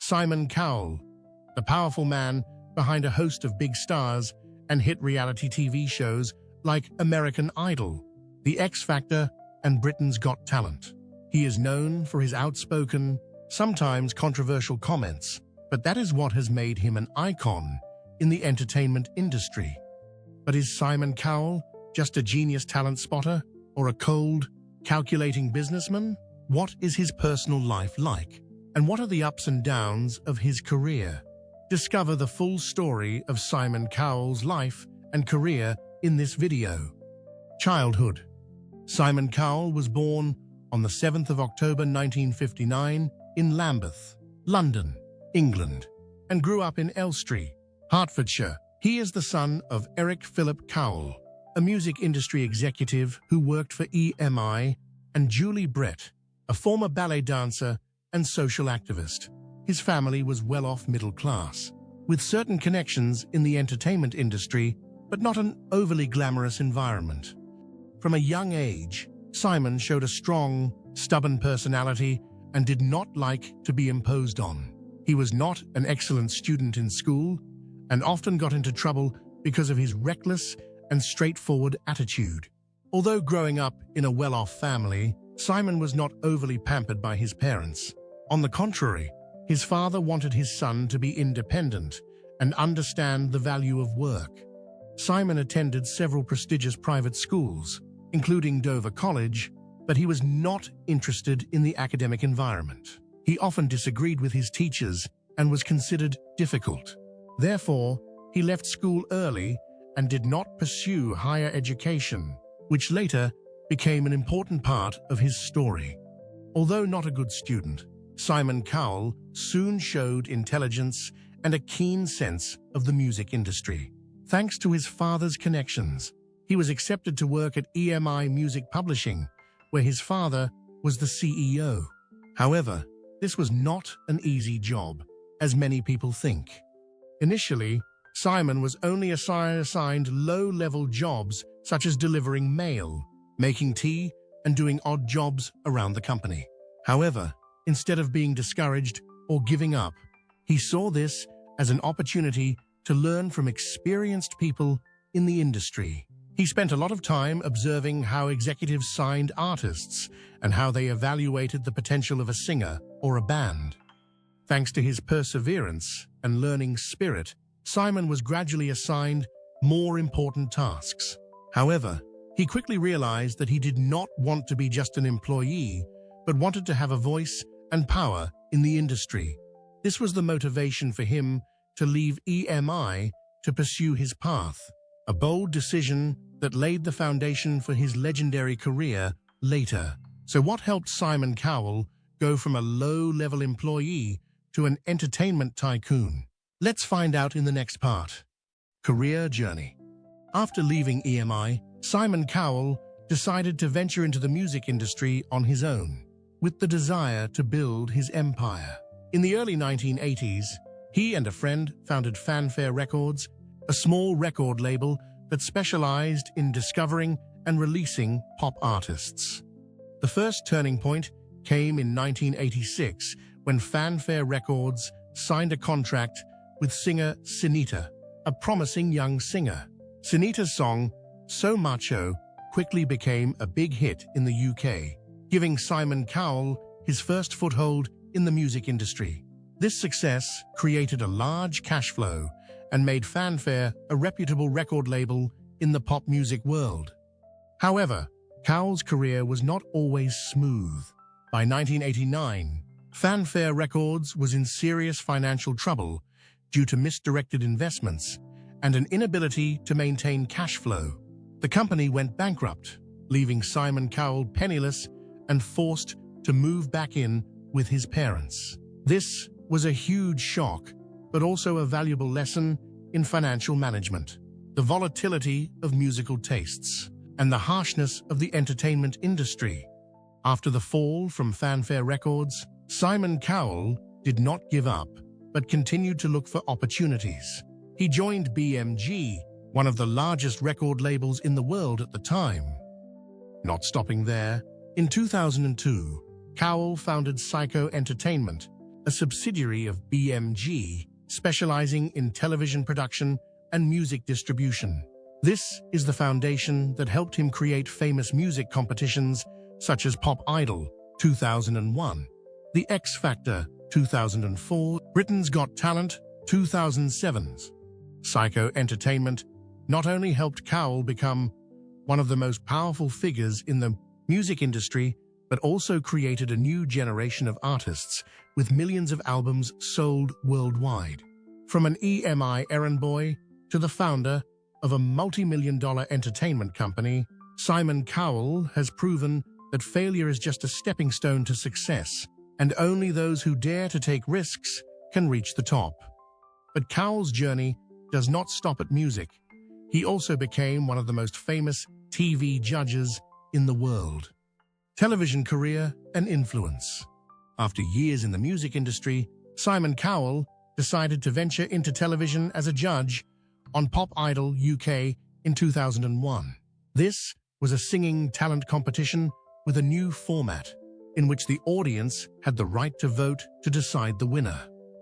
Simon Cowell, the powerful man behind a host of big stars and hit reality TV shows like American Idol, The X Factor, and Britain's Got Talent. He is known for his outspoken, sometimes controversial comments, but that is what has made him an icon in the entertainment industry. But is Simon Cowell just a genius talent spotter or a cold, calculating businessman? What is his personal life like? And what are the ups and downs of his career? Discover the full story of Simon Cowell's life and career in this video. Childhood. Simon Cowell was born on the 7th of October 1959 in Lambeth, London, England, and grew up in Elstree, Hertfordshire. He is the son of Eric Philip Cowell, a music industry executive who worked for EMI, and Julie Brett, a former ballet dancer and social activist. His family was well-off middle class, with certain connections in the entertainment industry, but not an overly glamorous environment. From a young age, Simon showed a strong, stubborn personality and did not like to be imposed on. He was not an excellent student in school and often got into trouble because of his reckless and straightforward attitude. Although growing up in a well-off family, Simon was not overly pampered by his parents. On the contrary, his father wanted his son to be independent and understand the value of work. Simon attended several prestigious private schools, including Dover College, but he was not interested in the academic environment. He often disagreed with his teachers and was considered difficult. Therefore, he left school early and did not pursue higher education, which later became an important part of his story. Although not a good student, Simon Cowell soon showed intelligence and a keen sense of the music industry. Thanks to his father's connections, he was accepted to work at EMI Music Publishing, where his father was the CEO. However, this was not an easy job, as many people think. Initially, Simon was only assigned low-level jobs such as delivering mail, making tea, and doing odd jobs around the company. However, instead of being discouraged or giving up, he saw this as an opportunity to learn from experienced people in the industry. He spent a lot of time observing how executives signed artists and how they evaluated the potential of a singer or a band. Thanks to his perseverance and learning spirit, Simon was gradually assigned more important tasks. However, he quickly realized that he did not want to be just an employee, but wanted to have a voice and power in the industry. This was the motivation for him to leave EMI to pursue his path, a bold decision that laid the foundation for his legendary career later. So what helped Simon Cowell go from a low-level employee to an entertainment tycoon? Let's find out in the next part. Career journey. After leaving EMI, Simon Cowell decided to venture into the music industry on his own, with the desire to build his empire. In the early 1980s, he and a friend founded Fanfare Records, a small record label that specialized in discovering and releasing pop artists. The first turning point came in 1986 when Fanfare Records signed a contract with singer Sinita, a promising young singer. Sinita's song, So Macho, quickly became a big hit in the UK, giving Simon Cowell his first foothold in the music industry. This success created a large cash flow and made Fanfare a reputable record label in the pop music world. However, Cowell's career was not always smooth. By 1989, Fanfare Records was in serious financial trouble due to misdirected investments and an inability to maintain cash flow. The company went bankrupt, leaving Simon Cowell penniless and forced to move back in with his parents. This was a huge shock, but also a valuable lesson in financial management, the volatility of musical tastes, and the harshness of the entertainment industry. After the fall from Fanfare Records, Simon Cowell did not give up, but continued to look for opportunities. He joined BMG, one of the largest record labels in the world at the time. Not stopping there, in 2002, Cowell founded Psycho Entertainment, a subsidiary of BMG, specializing in television production and music distribution. This is the foundation that helped him create famous music competitions such as Pop Idol 2001, The X Factor 2004, Britain's Got Talent 2007's. Psycho Entertainment not only helped Cowell become one of the most powerful figures in the music industry, but also created a new generation of artists with millions of albums sold worldwide. From an EMI errand boy to the founder of a multi-million-dollar entertainment company, Simon Cowell has proven that failure is just a stepping stone to success, and only those who dare to take risks can reach the top. But Cowell's journey does not stop at music. He also became one of the most famous TV judges in the world. Television career and influence. After years in the music industry, Simon Cowell decided to venture into television as a judge on Pop Idol UK in 2001. This was a singing talent competition with a new format in which the audience had the right to vote to decide the winner.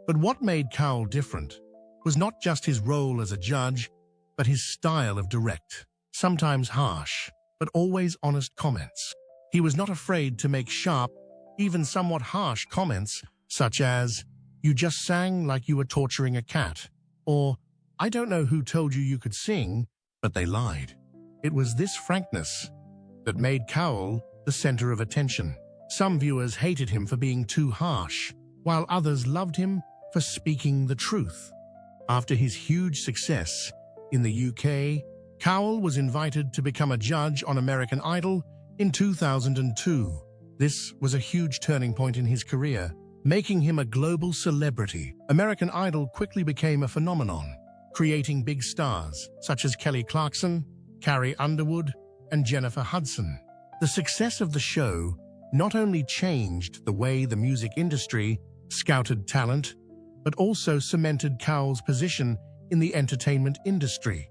But what made Cowell different was not just his role as a judge, but his style of direct, sometimes harsh, but always honest comments. He was not afraid to make sharp, even somewhat harsh comments, such as, "You just sang like you were torturing a cat," or, "I don't know who told you could sing, but they lied." It was this frankness that made Cowell the center of attention. Some viewers hated him for being too harsh, while others loved him for speaking the truth. After his huge success in the UK, Cowell was invited to become a judge on American Idol in 2002. This was a huge turning point in his career, making him a global celebrity. American Idol quickly became a phenomenon, creating big stars such as Kelly Clarkson, Carrie Underwood, and Jennifer Hudson. The success of the show not only changed the way the music industry scouted talent, but also cemented Cowell's position in the entertainment industry.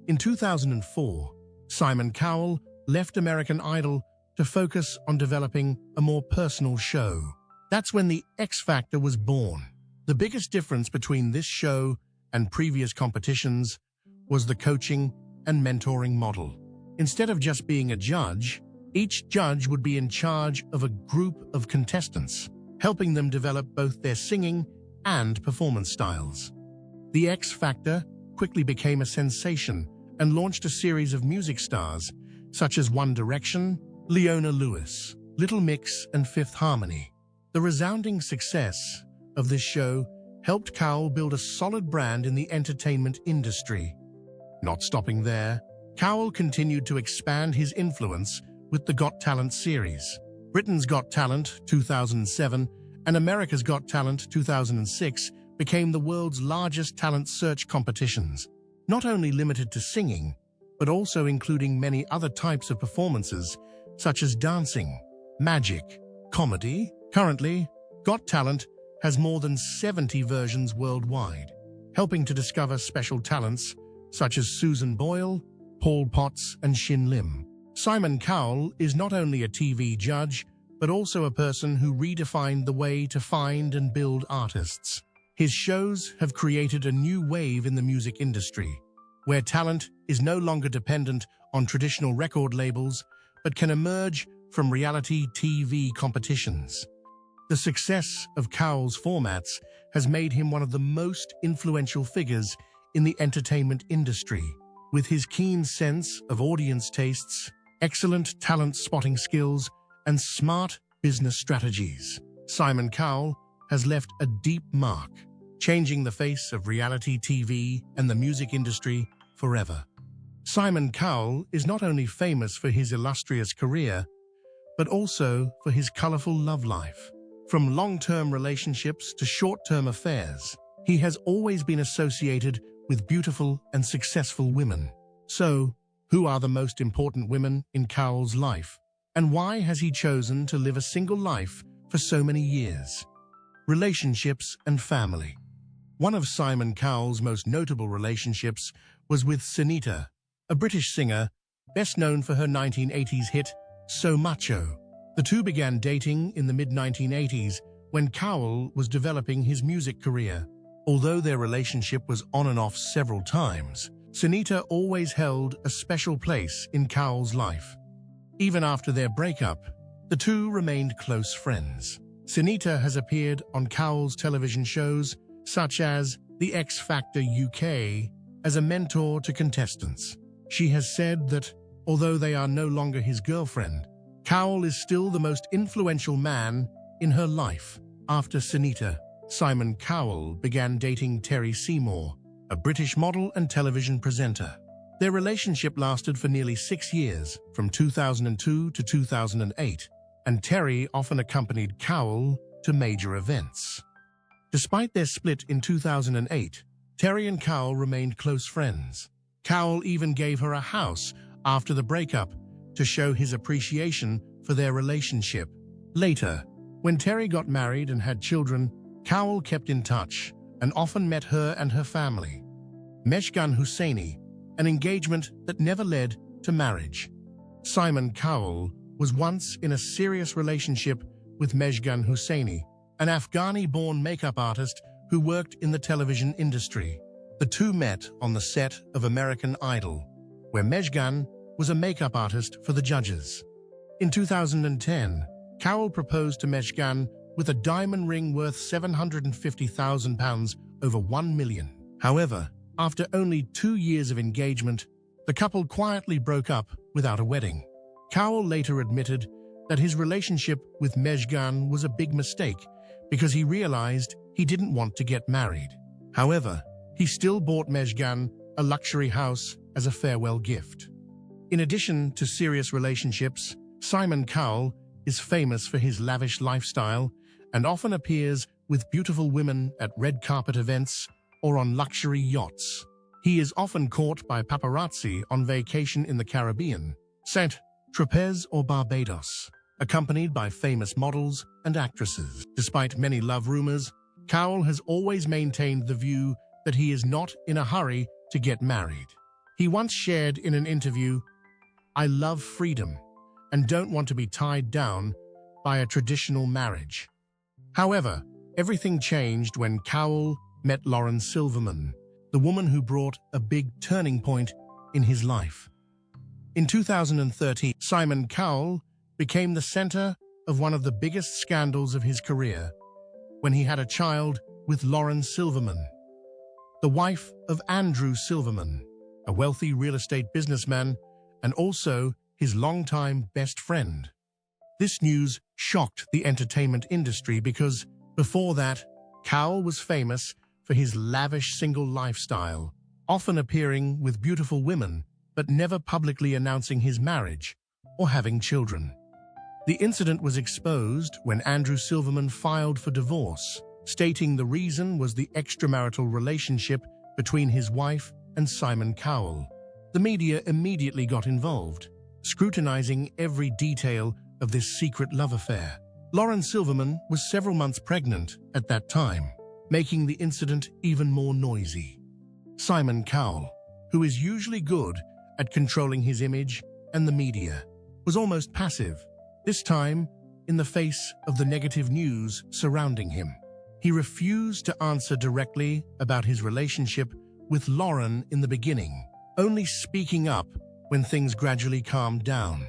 In 2004, Simon Cowell left American Idol to focus on developing a more personal show. That's when The X Factor was born. The biggest difference between this show and previous competitions was the coaching and mentoring model. Instead of just being a judge, each judge would be in charge of a group of contestants, helping them develop both their singing and performance styles. The X Factor quickly became a sensation and launched a series of music stars such as One Direction, Leona Lewis, Little Mix, and Fifth Harmony. The resounding success of this show helped Cowell build a solid brand in the entertainment industry. Not stopping there, Cowell continued to expand his influence with the Got Talent series. Britain's Got Talent 2007 and America's Got Talent 2006 became the world's largest talent search competitions, not only limited to singing, but also including many other types of performances, such as dancing, magic, comedy. Currently, Got Talent has more than 70 versions worldwide, helping to discover special talents such as Susan Boyle, Paul Potts, and Shin Lim. Simon Cowell is not only a TV judge, but also a person who redefined the way to find and build artists. His shows have created a new wave in the music industry, where talent is no longer dependent on traditional record labels, but can emerge from reality TV competitions. The success of Cowell's formats has made him one of the most influential figures in the entertainment industry. With his keen sense of audience tastes, excellent talent spotting skills, and smart business strategies, Simon Cowell has left a deep mark, changing the face of reality TV and the music industry forever. Simon Cowell is not only famous for his illustrious career, but also for his colorful love life. From long-term relationships to short-term affairs, he has always been associated with beautiful and successful women. So, who are the most important women in Cowell's life? And why has he chosen to live a single life for so many years? Relationships and family. One of Simon Cowell's most notable relationships was with Sunita, a British singer best known for her 1980s hit, So Macho. The two began dating in the mid-1980s when Cowell was developing his music career. Although their relationship was on and off several times, Sunita always held a special place in Cowell's life. Even after their breakup, the two remained close friends. Sunita has appeared on Cowell's television shows such as The X Factor UK as a mentor to contestants. She has said that, although they are no longer his girlfriend, Cowell is still the most influential man in her life. After Sunita, Simon Cowell began dating Terry Seymour, a British model and television presenter. Their relationship lasted for nearly 6 years, from 2002 to 2008, and Terry often accompanied Cowell to major events. Despite their split in 2008, Terry and Cowell remained close friends. Cowell even gave her a house after the breakup to show his appreciation for their relationship. Later, when Terry got married and had children, Cowell kept in touch and often met her and her family. Meshgan Hussaini, an engagement that never led to marriage. Simon Cowell was once in a serious relationship with Meshgan Hussaini, an Afghani-born makeup artist who worked in the television industry. The two met on the set of American Idol, where Meshgan was a makeup artist for the judges. In 2010, Cowell proposed to Meshgan with a diamond ring worth £750,000, over £1 million. However, after only 2 years of engagement, the couple quietly broke up without a wedding. Cowell later admitted that his relationship with Meshgan was a big mistake because he realized he didn't want to get married. However, he still bought Meshgan a luxury house as a farewell gift. In addition to serious relationships, Simon Cowell is famous for his lavish lifestyle and often appears with beautiful women at red carpet events or on luxury yachts. He is often caught by paparazzi on vacation in the Caribbean, St. Tropez or Barbados, accompanied by famous models and actresses. Despite many love rumors, Cowell has always maintained the view that he is not in a hurry to get married. He once shared in an interview, "I love freedom and don't want to be tied down by a traditional marriage." However, everything changed when Cowell met Lauren Silverman, the woman who brought a big turning point in his life. In 2013, Simon Cowell became the center of one of the biggest scandals of his career when he had a child with Lauren Silverman, the wife of Andrew Silverman, a wealthy real estate businessman and also his longtime best friend. This news shocked the entertainment industry because, before that, Cowell was famous for his lavish single lifestyle, often appearing with beautiful women but never publicly announcing his marriage or having children. The incident was exposed when Andrew Silverman filed for divorce, stating the reason was the extramarital relationship between his wife and Simon Cowell. The media immediately got involved, scrutinizing every detail of this secret love affair. Lauren Silverman was several months pregnant at that time, making the incident even more noisy. Simon Cowell, who is usually good at controlling his image and the media, was almost passive, this time in the face of the negative news surrounding him. He refused to answer directly about his relationship with Lauren in the beginning, only speaking up when things gradually calmed down.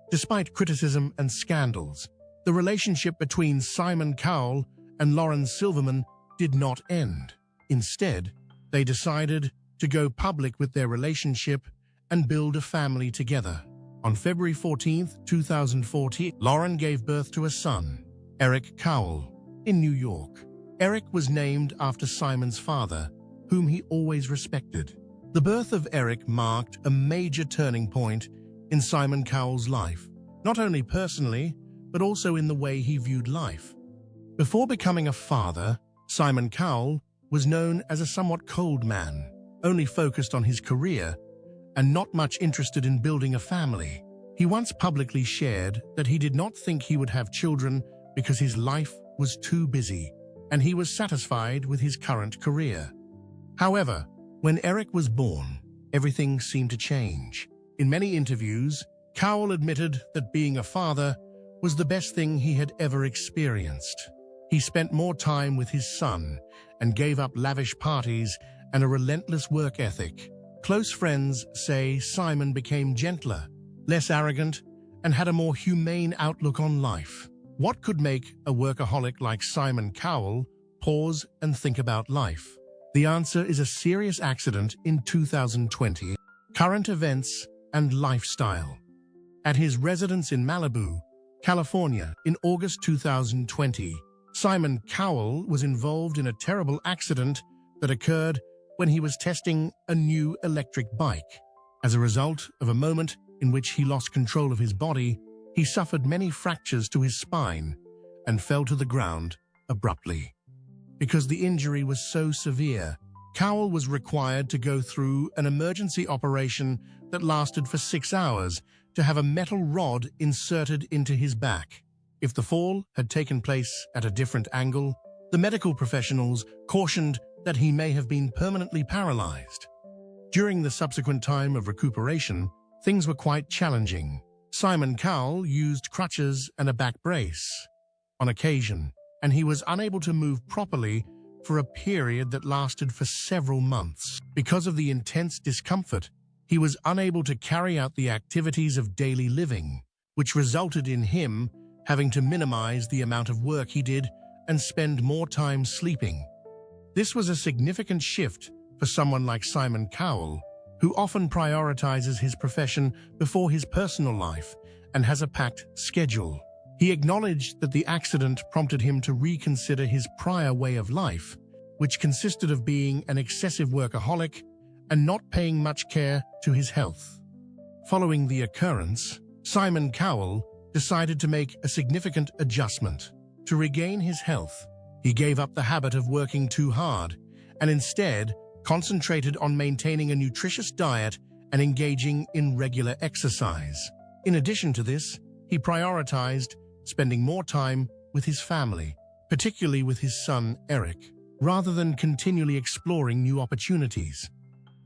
Despite criticism and scandals, the relationship between Simon Cowell and Lauren Silverman did not end. Instead, they decided to go public with their relationship and build a family together. On February 14, 2014, Lauren gave birth to a son, Eric Cowell, in New York. Eric was named after Simon's father, whom he always respected. The birth of Eric marked a major turning point in Simon Cowell's life, not only personally, but also in the way he viewed life. Before becoming a father, Simon Cowell was known as a somewhat cold man, only focused on his career and not much interested in building a family. He once publicly shared that he did not think he would have children because his life was too busy, and he was satisfied with his current career. However, when Eric was born, everything seemed to change. In many interviews, Cowell admitted that being a father was the best thing he had ever experienced. He spent more time with his son and gave up lavish parties and a relentless work ethic. Close friends say Simon became gentler, less arrogant, and had a more humane outlook on life. What could make a workaholic like Simon Cowell pause and think about life? The answer is a serious accident in 2020, current events, and lifestyle. At his residence in Malibu, California, in August 2020, Simon Cowell was involved in a terrible accident that occurred when he was testing a new electric bike. As a result of a moment in which he lost control of his body, he suffered many fractures to his spine and fell to the ground abruptly. Because the injury was so severe, Cowell was required to go through an emergency operation that lasted for 6 hours to have a metal rod inserted into his back. If the fall had taken place at a different angle, the medical professionals cautioned that he may have been permanently paralyzed. During the subsequent time of recuperation, things were quite challenging. Simon Cowell used crutches and a back brace on occasion, and he was unable to move properly for a period that lasted for several months. Because of the intense discomfort, he was unable to carry out the activities of daily living, which resulted in him having to minimize the amount of work he did and spend more time sleeping. This was a significant shift for someone like Simon Cowell, who often prioritizes his profession before his personal life and has a packed schedule. He acknowledged that the accident prompted him to reconsider his prior way of life, which consisted of being an excessive workaholic and not paying much care to his health. Following the occurrence, Simon Cowell decided to make a significant adjustment. To regain his health, he gave up the habit of working too hard and instead concentrated on maintaining a nutritious diet and engaging in regular exercise. In addition to this, he prioritized spending more time with his family, particularly with his son Eric, rather than continually exploring new opportunities.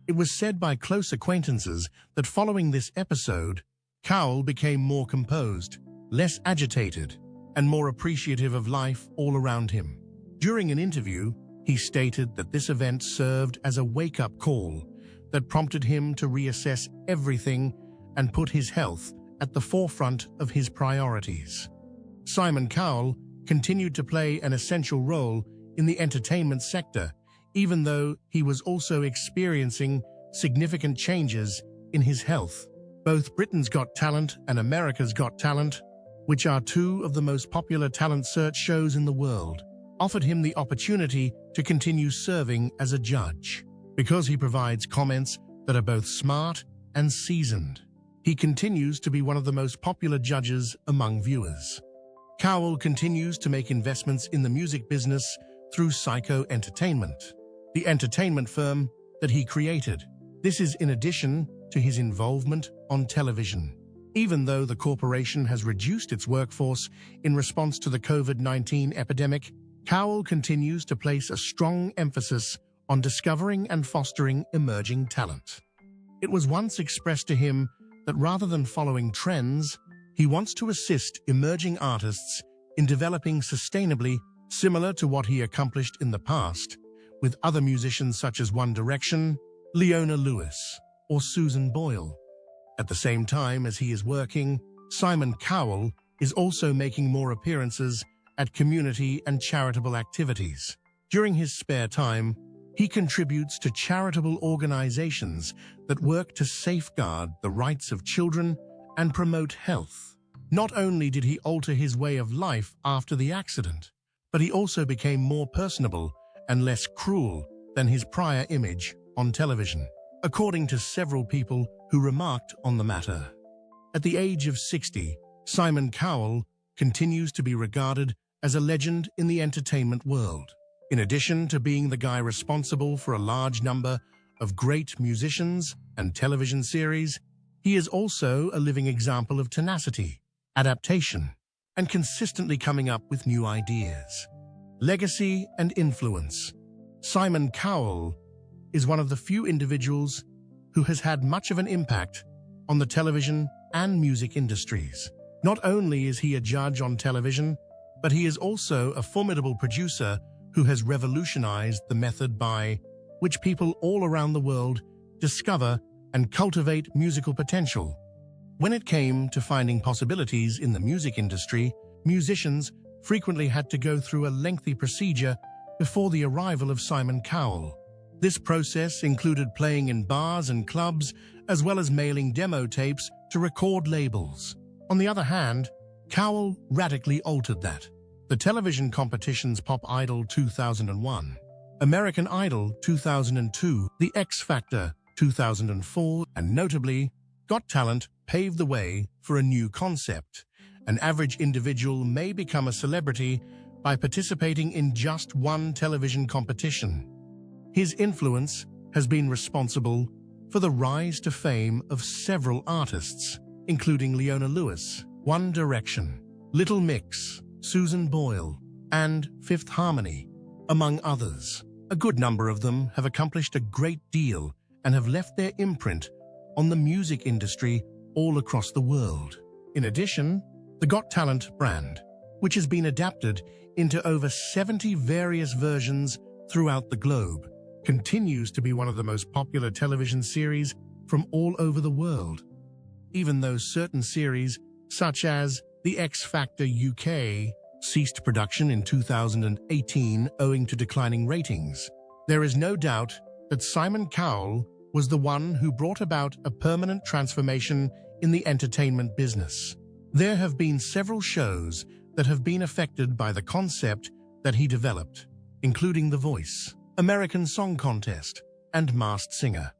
It was said by close acquaintances that following this episode, Cowell became more composed, less agitated, and more appreciative of life all around him. During an interview, he stated that this event served as a wake-up call that prompted him to reassess everything and put his health at the forefront of his priorities. Simon Cowell continued to play an essential role in the entertainment sector, even though he was also experiencing significant changes in his health. Both Britain's Got Talent and America's Got Talent, which are two of the most popular talent search shows in the world, offered him the opportunity to continue serving as a judge. Because he provides comments that are both smart and seasoned, he continues to be one of the most popular judges among viewers. Cowell continues to make investments in the music business through Psycho Entertainment, the entertainment firm that he created. This is in addition to his involvement on television. Even though the corporation has reduced its workforce in response to the COVID-19 epidemic, Cowell continues to place a strong emphasis on discovering and fostering emerging talent. It was once expressed to him that rather than following trends, he wants to assist emerging artists in developing sustainably, similar to what he accomplished in the past with other musicians such as One Direction, Leona Lewis, or Susan Boyle. At the same time as he is working, Simon Cowell is also making more appearances at community and charitable activities. During his spare time, he contributes to charitable organizations that work to safeguard the rights of children and promote health. Not only did he alter his way of life after the accident, but he also became more personable and less cruel than his prior image on television, according to several people who remarked on the matter. At the age of 60, Simon Cowell continues to be regarded as a legend in the entertainment world. In addition to being the guy responsible for a large number of great musicians and television series, he is also a living example of tenacity, adaptation, and consistently coming up with new ideas. Legacy and influence. Simon Cowell is one of the few individuals who has had much of an impact on the television and music industries. Not only is he a judge on television, but he is also a formidable producer who has revolutionized the method by which people all around the world discover and cultivate musical potential. When it came to finding possibilities in the music industry, musicians frequently had to go through a lengthy procedure before the arrival of Simon Cowell. This process included playing in bars and clubs, as well as mailing demo tapes to record labels. On the other hand, Cowell radically altered that. The television competitions Pop Idol 2001, American Idol 2002, The X Factor 2004, and notably, Got Talent paved the way for a new concept. An average individual may become a celebrity by participating in just one television competition. His influence has been responsible for the rise to fame of several artists, including Leona Lewis, One Direction, Little Mix, Susan Boyle, and Fifth Harmony, among others. A good number of them have accomplished a great deal and have left their imprint on the music industry all across the world. In addition, the Got Talent brand, which has been adapted into over 70 various versions throughout the globe, continues to be one of the most popular television series from all over the world. Even though certain series, such as The X Factor UK, ceased production in 2018 owing to declining ratings, there is no doubt that Simon Cowell was the one who brought about a permanent transformation in the entertainment business. There have been several shows that have been affected by the concept that he developed, including The Voice, American Song Contest, and Masked Singer.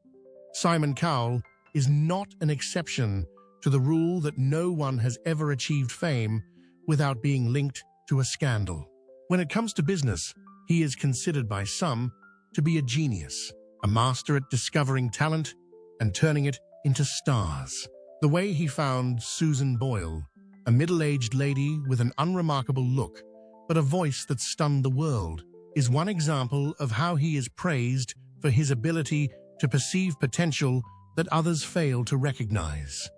Simon Cowell is not an exception to the rule that no one has ever achieved fame without being linked to a scandal. When it comes to business, he is considered by some to be a genius, a master at discovering talent and turning it into stars. The way he found Susan Boyle, a middle-aged lady with an unremarkable look, but a voice that stunned the world, is one example of how he is praised for his ability to perceive potential that others fail to recognize.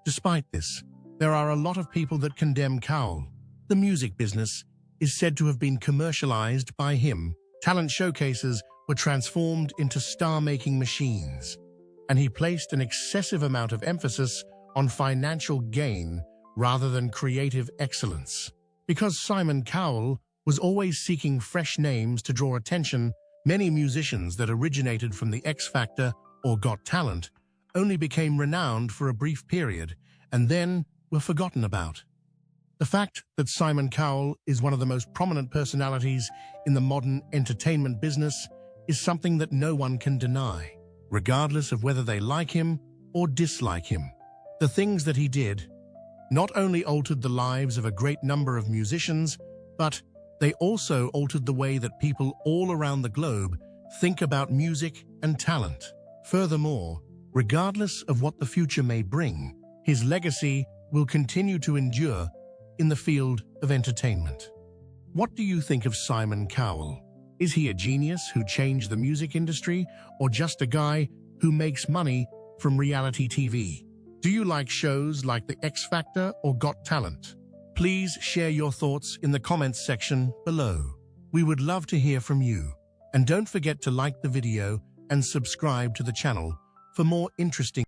Despite this, there are a lot of people that condemn Cowell. The music business is said to have been commercialized by him. Talent showcases were transformed into star-making machines, and he placed an excessive amount of emphasis on financial gain rather than creative excellence. Because Simon Cowell was always seeking fresh names to draw attention, many musicians that originated from the X Factor or Got Talent only became renowned for a brief period and then were forgotten about. The fact that Simon Cowell is one of the most prominent personalities in the modern entertainment business is something that no one can deny, regardless of whether they like him or dislike him. The things that he did not only altered the lives of a great number of musicians, but they also altered the way that people all around the globe think about music and talent. Furthermore, regardless of what the future may bring, his legacy will continue to endure in the field of entertainment. What do you think of Simon Cowell? Is he a genius who changed the music industry, or just a guy who makes money from reality TV? Do you like shows like The X Factor or Got Talent? Please share your thoughts in the comments section below. We would love to hear from you. And don't forget to like the video and subscribe to the channel for more interesting